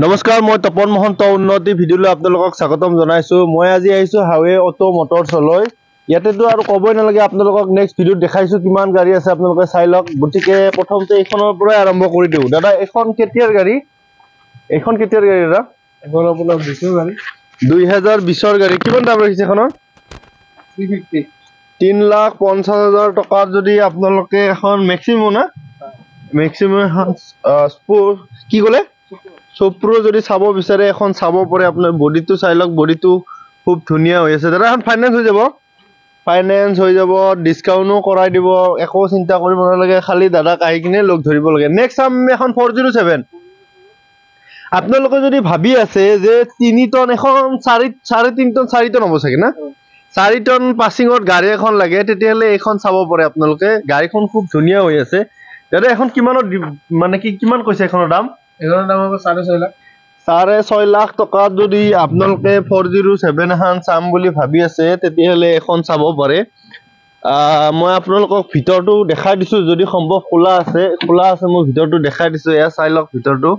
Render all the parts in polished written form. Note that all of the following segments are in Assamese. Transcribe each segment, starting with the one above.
নমস্কাৰ, মই তপন মহন্ত উন্নতি ভিডিঅ'লৈ আপোনালোকক স্বাগতম জনাইছো। মই আজি আহিছো হাৱে অটো মটৰছলৈ। ইয়াতেতো আৰু ক'বই নালাগে, আপোনালোকক নেক্সট ভিডিঅ'ত দেখাইছো কিমান গাড়ী আছে আপোনালোকে চাই লওক। গতিকে প্ৰথমতে এইখনৰ পৰাই আৰম্ভ কৰি দিওঁ। দাদা, এখন কেতিয়াৰ গাড়ী? এখন কেতিয়াৰ গাড়ী দাদা? এখন আপোনাৰ 20 গাড়ী 2020ৰ গাড়ী। কিমান দাম ৰাখিছে এখনৰ? 350 3,50,000 টকাত যদি আপোনালোকে এখন মেক্সিমো না মেক্সিমো কি ক'লে চুপ্ৰো যদি চাব বিচাৰে এখন চাব পাৰে। আপোনাৰ বডিটো চাই লওক, বডিটো খুব ধুনীয়া হৈ আছে। দাদা, এখন ফাইনেন্স হৈ যাব, ডিছকাউণ্টো কৰাই দিব, একো চিন্তা কৰিব নালাগে। খালি দাদাক আহি কিনে লগ ধৰিব লাগে। নেক্সট আমি এখন 407। আপোনালোকে যদি ভাবি আছে যে 3 টন এখন 3.5 টন 4 টন হ'ব চাগে না, 4 টন পাছিঙত গাড়ী এখন লাগে, তেতিয়াহ'লে এইখন চাব পাৰে আপোনালোকে। গাড়ীখন খুব ধুনীয়া হৈ আছে। দাদা, এখন কিমানত মানে কিমান কৈছে এখনৰ দাম? এখনৰ দাম হ'ব 6.5 লাখ। 6.5 লাখ টকাত যদি আপোনালোকে 407 এখন চাম বুলি ভাবি আছে, তেতিয়াহ'লে এখন চাব পাৰে। মই আপোনালোকক ভিতৰটো দেখাই দিছো, যদি সম্ভৱ খোলা আছে মই ভিতৰটো দেখাই দিছো। এয়া চাই লওক ভিতৰটো।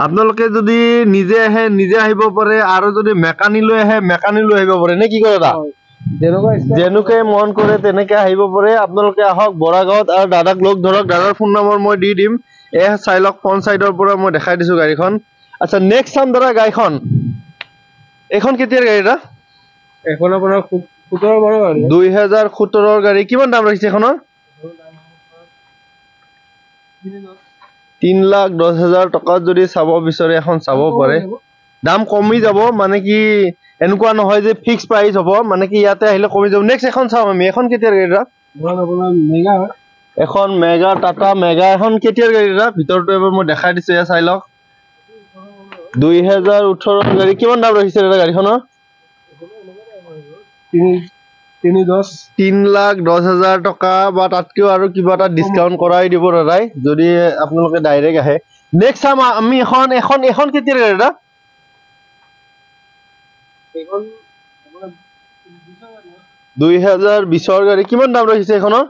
আপোনালোকে যদি নিজে আহে নিজে আহিব পাৰে, আৰু যদি মেকানিক লৈ আহে মেকানিক লৈ আহিব পাৰে নে কি কৰে দাদা? যেনেকে মন কৰে তেনেকে আহিব পাৰে। আপোনালোকে আহক বৰাগাঁৱত আৰু দাদাক লগ ধৰক। দাদাৰ ফোন নম্বৰ মই দি দিম। এয়া চাই লওক, ফ্ৰণ্ট চাইডৰ পৰা মই দেখাই দিছো গাড়ীখন। আচ্ছা, নেক্সট চাম দাদা গাড়ীখন। এইখন কেতিয়াৰ গাড়ী দাদা? এখন আপোনাৰ 17 মানৰ গাড়ী 2017ৰ গাড়ী। কিমান দাম ৰাখিছে এখনৰ? 3,10,000 টকাত যদি চাব বিচাৰে এখন চাব পাৰে। দাম কমি যাব, মানে কি এনেকুৱা নহয় যে ফিক্স প্ৰাইচ হ'ব, মানে কি ইয়াতে আহিলে কমি যাব। নেক্সট এখন চাম আমি। এখন কেতিয়াৰ গাড়ী দাদা? আপোনাৰ মেগা হয়। এখন মেগা, টাটা মেগা। এখন কেতিয়াৰ গাড়ী দাদা? ভিতৰটো এবাৰ মই দেখাই দিছো, এয়া চাই লওক। 2018ৰ গাড়ী। কিমান দাম ৰাখিছে দাদা গাড়ীখনৰ? 3,10,000 টকা বা তাতকেও আৰু কিবা এটা ডিছকাউণ্ট কৰাই দিব দাদাই, যদি আপোনালোকে ডাইৰেক্ট আহে। নেক্সট চাম আমি এখন কেতিয়াৰ গাড়ী দাদা? 2020ৰ গাড়ী। কিমান দাম ৰাখিছে এখনৰ?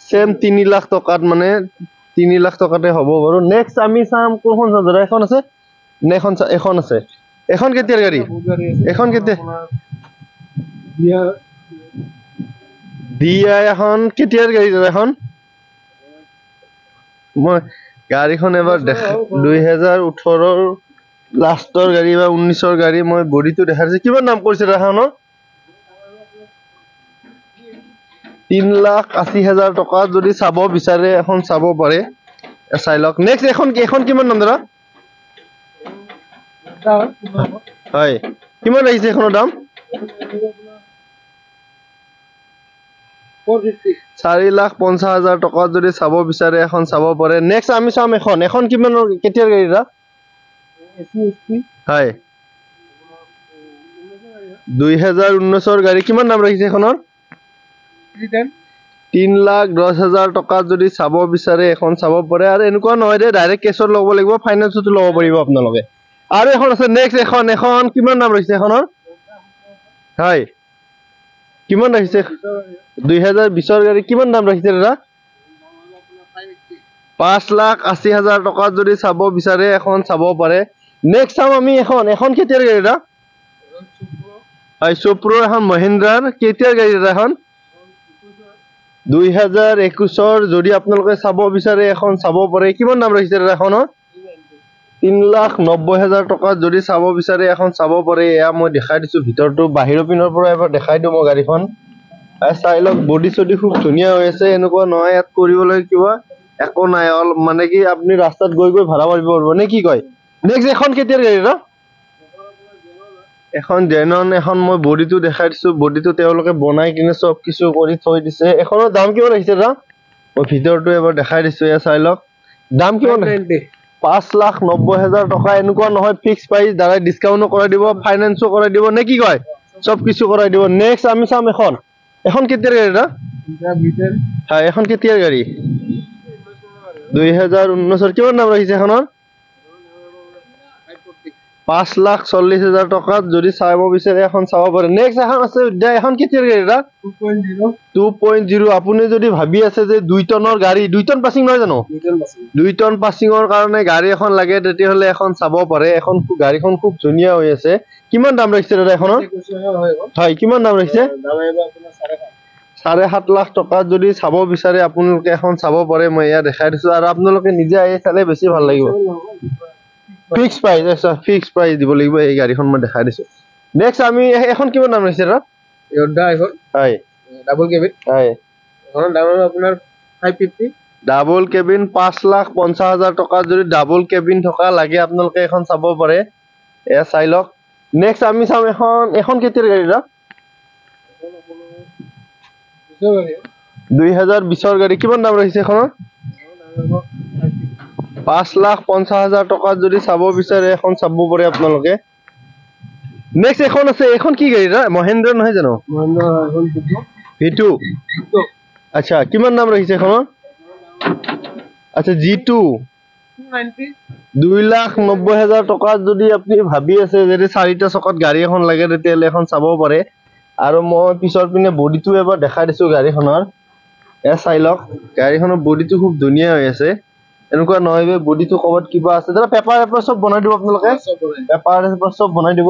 চেম 3 লাখ টকাত, মানে 3 লাখ টকাতে হ'ব বাৰু। নেক্সট আমি চাম কোনখন চাম দাদা? এখন আছে নে এখন আছে? এখন কেতিয়াৰ গাড়ী? এখন কেতিয়া DI এখন কেতিয়াৰ গাড়ী দাদা? এখন মই গাড়ীখন এবাৰ দেখা, 2018ৰ লাষ্টৰ গাড়ী বা 19ৰ গাড়ী। মই বডিটো দেখাইছো। কিমান দাম কৰিছে দাদাখনৰ? 3,80,000 টকাত যদি চাব বিচাৰে এখন চাব পাৰে, চাই লওক। নেক্সট এখন কিমান দাম দাদা? হয়, কিমান লাগিছে এখনৰ দাম? 4,50,000 টকাত যদি চাব বিচাৰে এখন চাব পাৰে। নেক্সট আমি চাম এখন কিমানৰ কেতিয়াৰ গাড়ী দাদা? হয়, 2019ৰ গাড়ী। কিমান দাম ৰাখিছে এখনৰ? 3,10,000 টকাত যদি চাব বিচাৰে এখন চাব পাৰে। আৰু এনেকুৱা নহয় যে ডাইৰেক্ট কেছত ল'ব লাগিব, ফাইনেন্সতো ল'ব পাৰিব আপোনালোকে। আৰু এখন আছে নেক্সট এখন কিমান দাম ৰাখিছে এখনৰ? হয়, কিমান ৰাখিছে? 2020ৰ গাড়ী। কিমান দাম ৰাখিছে দাদা? 5,80,000 টকাত যদি চাব বিচাৰে এখন চাব পাৰে। নেক্সট চাম আমি এখন কেতিয়াৰ গাড়ী দাদা? হয়, চুপ্ৰো এখন মহিন্দ্ৰাৰ। কেতিয়াৰ গাড়ী দাদা এখন? 2021ৰ। যদি আপোনালোকে চাব বিচাৰে এখন চাব পাৰে। কিমান দাম ৰাখিছে দাদা এখনৰ? 3,90,000 টকাত যদি চাব বিচাৰে এখন চাব পাৰে। এয়া মই দেখাই দিছো ভিতৰটো। বাহিৰৰ পিনৰ পৰা এবাৰ দেখাই দিওঁ মই গাড়ীখন। চাই লওক, বডি চডি খুব ধুনীয়া হৈ আছে। এনেকুৱা নহয় ইয়াত কৰিবলৈ কিবা একো নাই, মানে কি আপুনি ৰাস্তাত গৈ ভাড়া মাৰিব পাৰিব নে কি কয়? নেক্সট এখন কেতিয়াৰ গাড়ী দাদা? এখন জেনন। এখন মই বডিটো দেখাই দিছো। বডিটো তেওঁলোকে বনাই কিনে চব কিছু কৰি থৈ দিছে। এখনৰ দাম কিমান ৰাখিছে দাদা? মই ভিতৰটো এবাৰ দেখাই দিছো, এয়া চাই লওক। দাম কিমান? 5,90,000 টকা। এনেকুৱা নহয় ফিক্স প্ৰাইচ, দাদাই ডিছকাউণ্টো কৰাই দিব, ফাইনেন্সো কৰাই দিব নে কি কয়? চব কিছু কৰাই দিব। নেক্সট আমি চাম এখন কেতিয়াৰ গাড়ী দাদা? হয়, এখন কেতিয়াৰ গাড়ী? 2019ৰ। কিমান দাম ৰাখিছে এখনৰ? 5,40,000 টকাত যদি চাব বিচাৰে এখন চাব পাৰে। নেক্সট এখন আছে উদ্যা, এখন কেতিয়াৰ গাড়ী এটা 2.0 2.0। আপুনি যদি ভাবি আছে যে 2 টনৰ গাড়ী, 2 টন পাছিং নহয় জানো, ডিজেল বাছি 2 টন পাছিঙৰ কাৰণে গাড়ী এখন লাগে, তেতিয়াহ'লে এখন চাব পাৰে। এখন গাড়ীখন খুব ধুনীয়া হৈ আছে। কিমান দাম ৰাখিছে দাদা এখনৰ? হয়, কিমান দাম ৰাখিছে? দাম আহিব আপোনাৰ 7.5 7.5 লাখ টকাত যদি চাব বিচাৰে আপোনালোকে এখন চাব পাৰে। মই এয়া দেখাই দিছো আৰু আপোনালোকে নিজে আহি চালে বেছি ভাল লাগিব। ফিক্স প্ৰাইস, আচ্ছা ফিক্স প্ৰাইস দিব লাগিব। এই গাড়ীখন মই দেখাই দিছো। নেক্সট আমি এখন কিমান দাম ৰাখিছে দাদা? ইয়োডা এখন হয় ডাবল কেবিন হয়, এখনৰ দাম আহিব আপোনাৰ 550 ডাবল কেবিন 5,50,000 টকাত যদি ডাবল কেবিন থকা লাগে আপোনালোকে এখন চাব পাৰে। এয়া চাই লওক। নেক্সট আমি চাম এখন কেতিয়াৰ গাড়ী দাদা? 2020ৰ গাড়ী। কিমান দাম ৰাখিছে এখনৰ? 5,50,000 টকাত যদি চাব বিচাৰে এখন চাব পাৰে আপোনালোকে। নেক্সট এখন আছে, এখন কি গাড়ী দাদা? মহেন্দ্ৰ নহয় জানো? V2। আচ্ছা, কিমান দাম ৰাখিছে এখনৰ? আচ্ছা G2 2,90,000 টকাত যদি আপুনি ভাবি আছে যদি 4টা চকাত গাড়ী এখন লাগে, তেতিয়াহ'লে এখন চাব পাৰে। আৰু মই পিছৰ পিনে বডিটো এবাৰ দেখাই দিছো গাড়ীখনৰ। এয়া চাই লওক। গাড়ীখনৰ বডিটো খুব ধুনীয়া হৈ আছে। এনেকুৱা নহয় যে বডিটো ক'বাত কিবা আছে। দাদা পেপাৰ চব বনাই দিব আপোনালোকে? পেপাৰ চব বনাই দিব।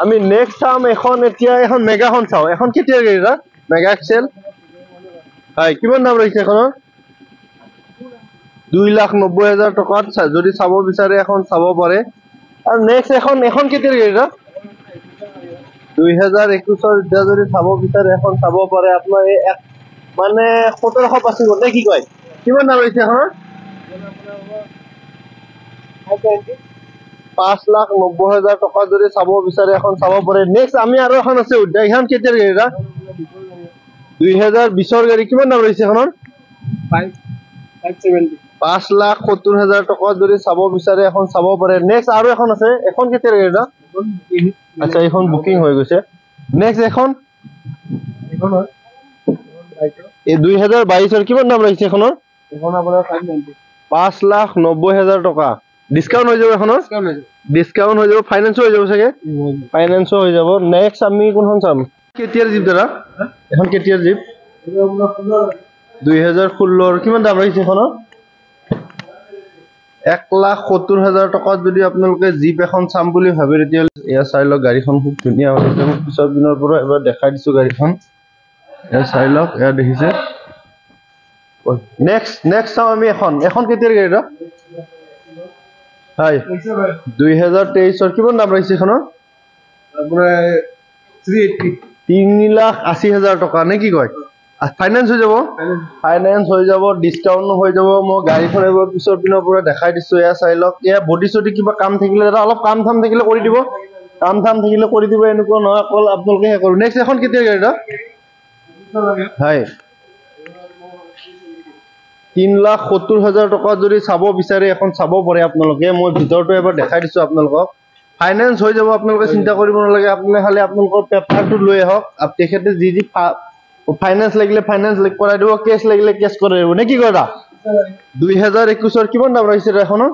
আমি নেক্সট চাম এতিয়া এখন মেগাখন চাওঁ। এখন কেতিয়াৰ গাড়ী দাদা? মেগা এক্সেল। হয়, কিমান দাম ৰাখিছে এখনৰ? 2,90,000 টকাত যদি চাব বিচাৰে এখন চাব পাৰে। আৰু নেক্সট এখন কেতিয়াৰ গাড়ী দাদা? 2021ৰ এতিয়া যদি চাব বিচাৰে এখন চাব পাৰে। আপোনাৰ এই মানে 1700 পাছিং নে কি কয়? কিমান দাম ৰাখিছে এখনৰ? 5,90,000 টকা যদি চাব বিচাৰে এখন চাব পাৰে। নেক্সট আমি আৰু এখন আছে উদ্যা, এখন কেতিয়াৰ গাড়ী দাদা? 2020ৰ গাড়ী। কিমান দাম ৰাখিছে এখনৰ? 5,70,000 টকাত যদি চাব বিচাৰে এখন চাব পাৰে। নেক্সট আৰু এখন আছে, এখন কেতিয়াৰ গাড়ী দাদা? আচ্ছা, এইখন বুকিং হৈ গৈছে। নেক্সট এখন এই 2022ৰ। কিমান দাম ৰাখিছে এখনৰ? এখন আপোনাৰ 5,90,000 টকা। ডিসকাউন্ট হৈ যাব এখনৰ? ডিসকাউন্ট হৈ যাব, ফাইনেন্সও হৈ যাব চাগে? ফাইনেন্সও হৈ যাব। নেক্সট আমি কোনখন চাম? কেতিয়াৰ জিপ দাদা? এখন কেতিয়াৰ জিপ 2016ৰ। কিমান দাম ৰাখিছে এখনৰ? 1,70,000 টকাত যদি আপোনালোকে জিপ এখন চাম বুলি ভাবে, তেতিয়াহ'লে এয়া চাই লওক। গাড়ীখন খুব ধুনীয়া হৈ আছে। মই পিছৰ দিনৰ পৰা এবাৰ দেখাই দিছো গাড়ীখন। এয়া চাই লওক, এয়া দেখিছে। নেক্সট চাওঁ আমি এখন কেতিয়াৰ গাড়ী দাদা? হয়, 2023ৰ। কিমান দাম ৰাখিছে এখনৰ? আপোনাৰ 3,80,000 টকা নে কি কয়? ফাইনেন্স হৈ যাব? ফাইনেন্স হৈ যাব, ডিসকাউন্ট হৈ যাব। মই গাড়ীখন এবাৰ পিছৰ দিনৰ পৰা দেখাই দিছো। এয়া চাই লওক। এয়া বডি চডি কিবা কাম থাকিলে দাদা অলপ কাম থাকিলে কৰি দিব। কাম থাকিলে কৰি দিব। এনেকুৱা নহয় অকল আপোনালোকে হে কৰো। নেক্সট এখন কেতিয়াৰ গাড়ী দাদা? হয়, 3,70,000 টকাত যদি চাব বিচাৰে এখন চাব পাৰে আপোনালোকে। মই ভিতৰটো এবাৰ দেখাই দিছো আপোনালোকক। ফাইনেন্স হৈ যাব, আপোনালোকে চিন্তা কৰিব নালাগে। আপোনালোকে খালি আপোনালোকৰ পেপাৰটো লৈ আহক। তেখেতে যি ফাইনেন্স লাগিলে ফাইনেন্স কৰাই দিব, কেছ লাগিলে কেছ কৰাই দিব নে কি কয় দা? 2021ৰ। কিমান দাম ৰাখিছে এখনৰ?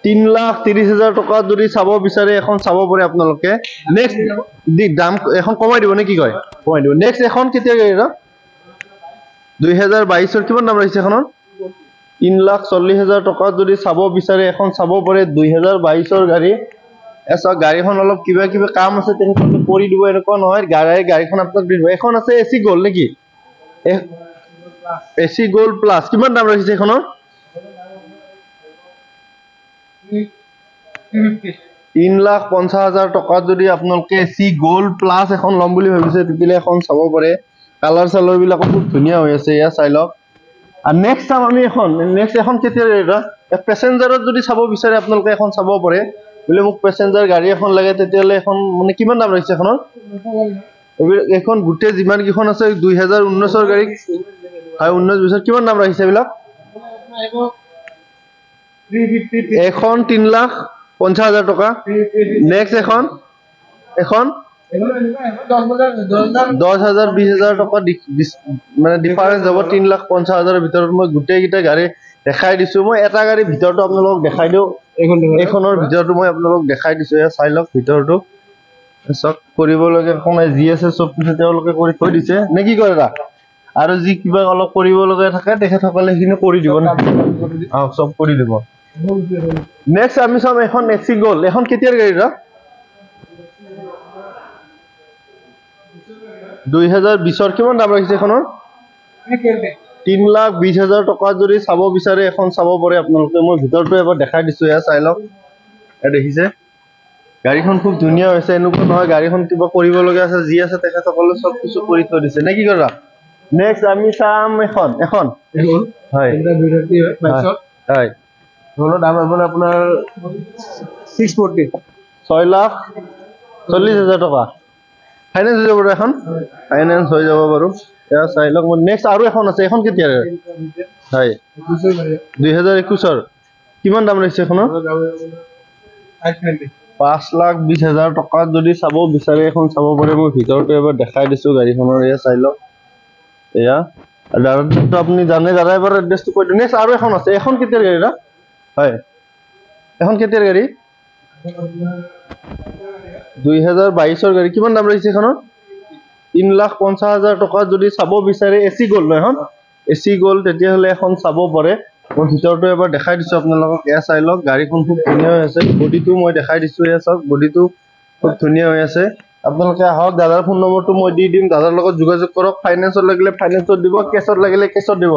3,30,000 টকাত যদি চাব বিচাৰে এখন চাব পাৰে আপোনালোকে। নেক্সট দাম এখন কমাই দিব নে কি কয়? কমাই দিব। নেক্সট এখন কেতিয়া গাড়ী দাদা? 2022ৰ। কিমান দাম ৰাখিছে এখনৰ? 3,40,000 টকাত যদি চাব বিচাৰে এখন চাব পাৰে। 2022ৰ গাড়ী। এছা গাড়ীখন অলপ কিবা কাম আছে তেখেতে কৰি দিব। এনেকুৱা নহয় গাড়ীখন আপোনাক দিব। এখন আছে এসি গোল্ড নেকি? AC gold plus. কিমান দাম ৰাখিছে এখনৰ? 3,50,000 টকাত যদি আপোনালোকে এসি গোল্ড প্লাস এখন ল'ম বুলি ভাবিছে, তেতিয়াহ'লে এখন চাব পাৰে। কালাৰ চালাৰ বিলাক খুব ধুনীয়া হৈ আছে। এয়া চাই লওক। আৰু নেক্সট চাম আমি নেক্সট এখন কেতিয়া দাদা? পেচেঞ্জাৰত যদি চাব বিচাৰে আপোনালোকে এখন চাব পাৰে। বোলে মোক পেচেঞ্জাৰ গাড়ী এখন লাগে, তেতিয়াহ'লে এখন মানে কিমান দাম ৰাখিছে এখনৰ? এখন গোটেই যিমান কেইখন আছে 2019ৰ গাড়ী। হয়, 19-20 কিমান দাম ৰাখিছে এইবিলাক? এখন 3,50,000 টকা। নেক্সট এখন 10,000 20,000 টকা মানে ডিফাৰেন্স হ'ব। 3,50,000ৰ ভিতৰত মই গোটেইকেইটা গাড়ী দেখাই দিছো। মই এটা গাড়ীৰ ভিতৰতো আপোনালোকক দেখাই দিওঁ। এইখনৰ ভিতৰটো মই আপোনালোকক দেখাই দিছো এয়া চাই লওক ভিতৰটো চব কৰিবলগীয়া কোনো যি আছে চব কিছু তেওঁলোকে কৰি থৈ দিছে নে কি কৰে আৰু যি কিবা অলপ কৰিবলগীয়া থাকে তেখেতসকলে সেইখিনি কৰি দিব না চব কৰি দিব নেক্সট আমি চাম এখন এক্সি গ'ল এখন কেতিয়াৰ গাড়ী 2020 কিমান দাম ৰাখিছে এখনৰ 3,20,000 টকা যদি চাব বিচাৰে এখন চাব পাৰে আপোনালোকে মই ভিতৰটো এবাৰ দেখাই দিছো এয়া চাই লওক দেখিছে গাড়ীখন খুব ধুনীয়া হৈছে এনেকুৱা নহয় গাড়ীখন কিবা কৰিবলগীয়া আছে যি আছে তেখেতসকলে চব কিছু কৰি থৈ দিছে নে কি কৰা নেক্সট আমি চাম এখন হয় হয় এখনৰ দাম আপোনাৰ 640 6,40,000 টকা ফাইনেন্স হৈ যাব এখন ফাইনেন্স হৈ যাব বাৰু এয়া চাই লওক নেক্সট আৰু এখন আছে এখন কেতিয়াৰ হয় 2021 কিমান দাম ৰাখিছে এখনৰ 5,20,000 টকা যদি চাব বিচাৰে এখন চাব পাৰে মই ভিতৰটো এবাৰ দেখাই দিছো গাড়ীখনৰ এয়া চাই লওক এয়া দাদাটো আপুনি জানে দাদা এবাৰ এড্ৰেছটো কৈ দিওঁ নেক্সট আৰু এখন আছে এখন কেতিয়াৰ গাড়ী হয় এখন কেতিয়াৰ গাড়ী 2022 গাড়ী কিমান দাম ৰাখিছে এখনৰ 3,50,000 টকা যদি চাব বিচাৰে এচি গ'ল ন এখন এচি গ'ল তেতিয়াহ'লে এখন চাব পাৰে মই ভিতৰটো এবাৰ দেখাই দিছো আপোনালোকক এয়া চাই লওক গাড়ীখন খুব ধুনীয়া হৈ আছে বডিটো মই দেখাই দিছো এয়া চাওক বডিটো খুব ধুনীয়া হৈ আছে আপোনালোকে আহক দাদাৰ ফোন নম্বৰটো মই দি দিম দাদাৰ লগত যোগাযোগ কৰক ফাইনেন্সত লাগিলে ফাইনেন্সত দিব কেছত লাগিলে কেছত দিব